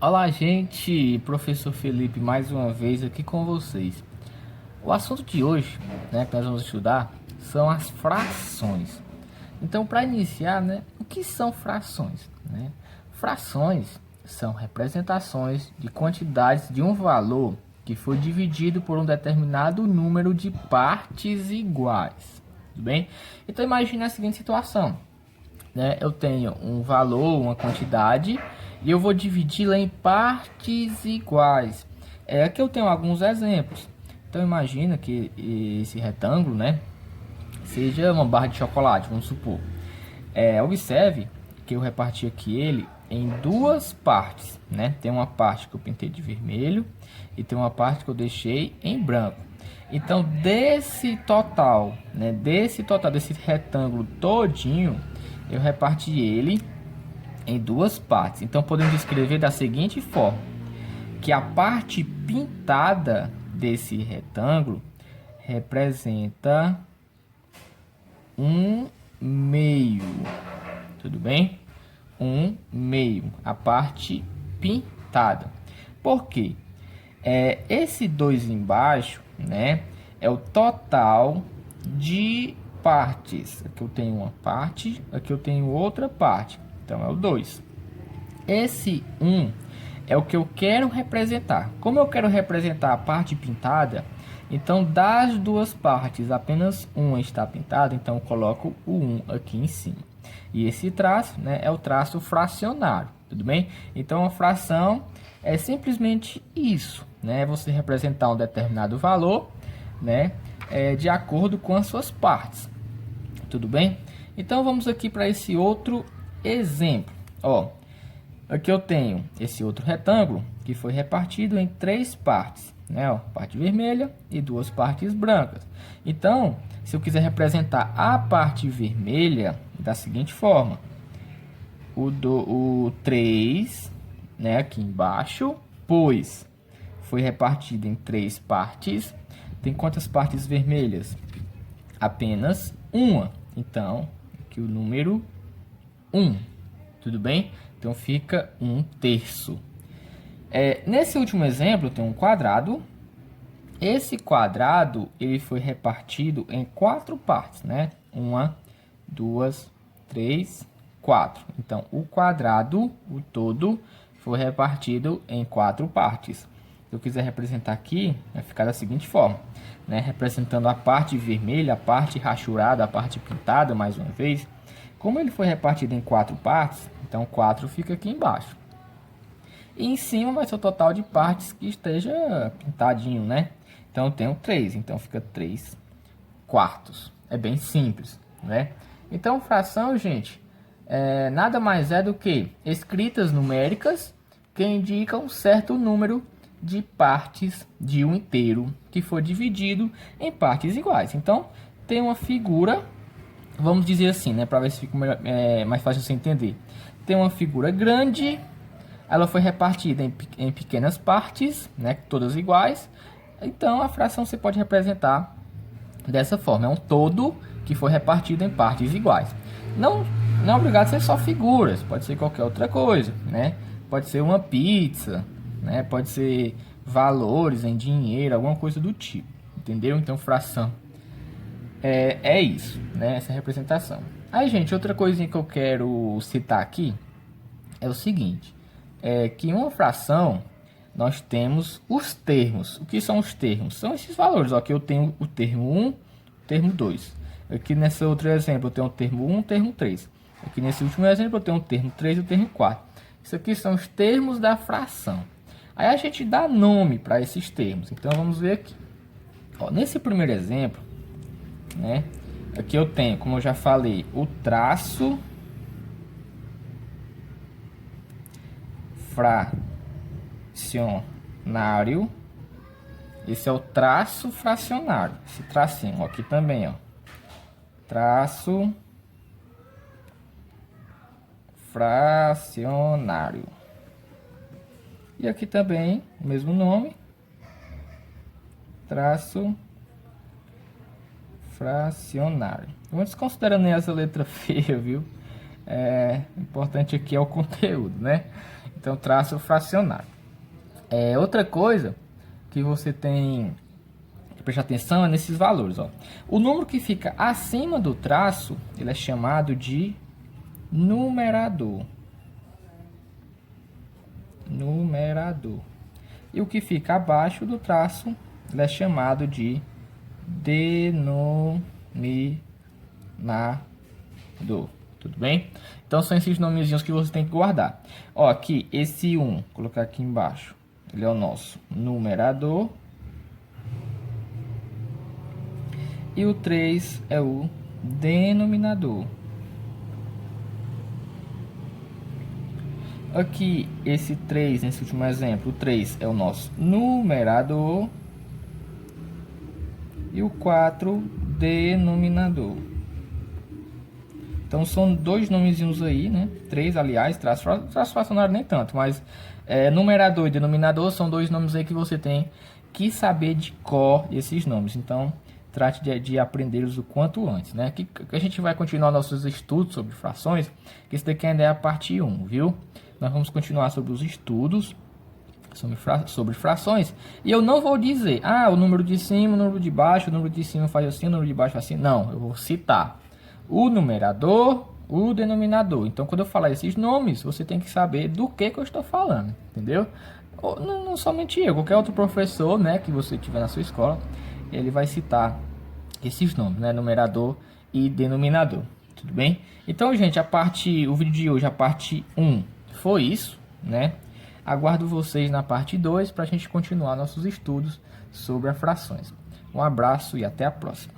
Olá, gente. Professor Felipe mais uma vez aqui com vocês. O assunto de hoje, que nós vamos estudar, são as frações. Então, para iniciar, o que são frações, Frações são representações de quantidades de um valor que foi dividido por um determinado número de partes iguais. Tudo bem? Então, imagine a seguinte situação. Eu tenho um valor, uma quantidade, e eu vou dividi-la em partes iguais. Aqui eu tenho alguns exemplos. Então imagina que esse retângulo, seja uma barra de chocolate, vamos supor. Observe que eu reparti aqui ele em duas partes, Tem uma parte que eu pintei de vermelho e tem uma parte que eu deixei em branco. Então desse total, desse retângulo todinho, eu reparti ele em duas partes. Então podemos escrever da seguinte forma: que a parte pintada desse retângulo representa um meio. Tudo bem? Um meio, a parte pintada. Por quê? Esse 2 embaixo, é o total de partes. Aqui eu tenho uma parte, aqui eu tenho outra parte. Então é o 2. Esse 1 é o que eu quero representar. Como eu quero representar a parte pintada, então das duas partes apenas uma está pintada, então eu coloco o 1 aqui em cima. E esse traço, é o traço fracionário, tudo bem? Então a fração é simplesmente isso, Você representar um determinado valor, de acordo com as suas partes. Tudo bem? Então vamos aqui para esse outro exemplo. Aqui eu tenho esse outro retângulo que foi repartido em três partes, parte vermelha e duas partes brancas. Então, se eu quiser representar a parte vermelha da seguinte forma: o 3, aqui embaixo, pois foi repartido em três partes. Tem quantas partes vermelhas? Apenas uma. Então, aqui o número 1. Tudo bem? Então fica 1/3. Nesse último exemplo, tem um quadrado. Esse quadrado ele foi repartido em quatro partes, Uma, duas, três, quatro. Então o quadrado, o todo, foi repartido em quatro partes. Se eu quiser representar aqui, vai ficar da seguinte forma, representando a parte vermelha, a parte rachurada, a parte pintada, mais uma vez. Como ele foi repartido em quatro partes, então 4 fica aqui embaixo. E em cima vai ser o total de partes que esteja pintadinho, Então eu tenho 3, então fica 3/4. É bem simples, Então fração, gente, nada mais é do que escritas numéricas que indicam um certo número de partes de um inteiro que foi dividido em partes iguais. Então tem uma figura, vamos dizer assim, para ver se fica mais fácil você entender. Tem uma figura grande, ela foi repartida em pequenas partes, todas iguais. Então a fração você pode representar dessa forma: é um todo que foi repartido em partes iguais. Não é obrigado a ser só figuras, pode ser qualquer outra coisa, Pode ser uma pizza, Pode ser valores em dinheiro, alguma coisa do tipo, entendeu? Então fração é isso, essa representação. Aí, gente, outra coisinha que eu quero citar aqui é o seguinte: que em uma fração nós temos os termos. O que são os termos? São esses valores. Aqui eu tenho o termo 1, o termo 2. Aqui nesse outro exemplo eu tenho o termo 1, o termo 3. Aqui nesse último exemplo eu tenho o termo 3 e o termo 4. Isso aqui são os termos da fração. Aí a gente dá nome para esses termos. Então vamos ver aqui. Nesse primeiro exemplo, aqui eu tenho, como eu já falei, o traço fracionário. Esse é o traço fracionário. Esse tracinho aqui também, traço fracionário. E aqui também o mesmo nome, traço fracionário. Vamos desconsiderando essa letra feia, viu? Importante aqui é o conteúdo, Então, traço fracionário. Outra coisa que você tem que prestar atenção é nesses valores. Ó. O número que fica acima do traço, ele é chamado de numerador. Numerador. E o que fica abaixo do traço, ele é chamado de denominador. Tudo bem? Então são esses nomezinhos que você tem que guardar. Ó, aqui, esse 1, vou colocar aqui embaixo. Ele é o nosso numerador. E o 3 é o denominador. Aqui, esse 3, nesse último exemplo, o 3 é o nosso numerador. E o 4, denominador. Então, são dois nomezinhos aí, né? 3, aliás, traço fracionário nem tanto, mas numerador e denominador são dois nomes aí que você tem que saber de cor esses nomes. Então, trate de aprendê-los o quanto antes, né? Que a gente vai continuar nossos estudos sobre frações, que isso daqui ainda é a parte 1, viu? Nós vamos continuar sobre os estudos sobre frações, e eu não vou dizer, o número de cima, o número de baixo, o número de cima faz assim, o número de baixo faz assim. Não, eu vou citar o numerador, o denominador. Então, quando eu falar esses nomes, você tem que saber do que eu estou falando, entendeu? Não somente eu, qualquer outro professor, né, que você tiver na sua escola, ele vai citar esses nomes, né, numerador e denominador, tudo bem? Então, gente, o vídeo de hoje, a parte 1, foi isso, né? Aguardo vocês na parte 2 para a gente continuar nossos estudos sobre as frações. Um abraço e até a próxima.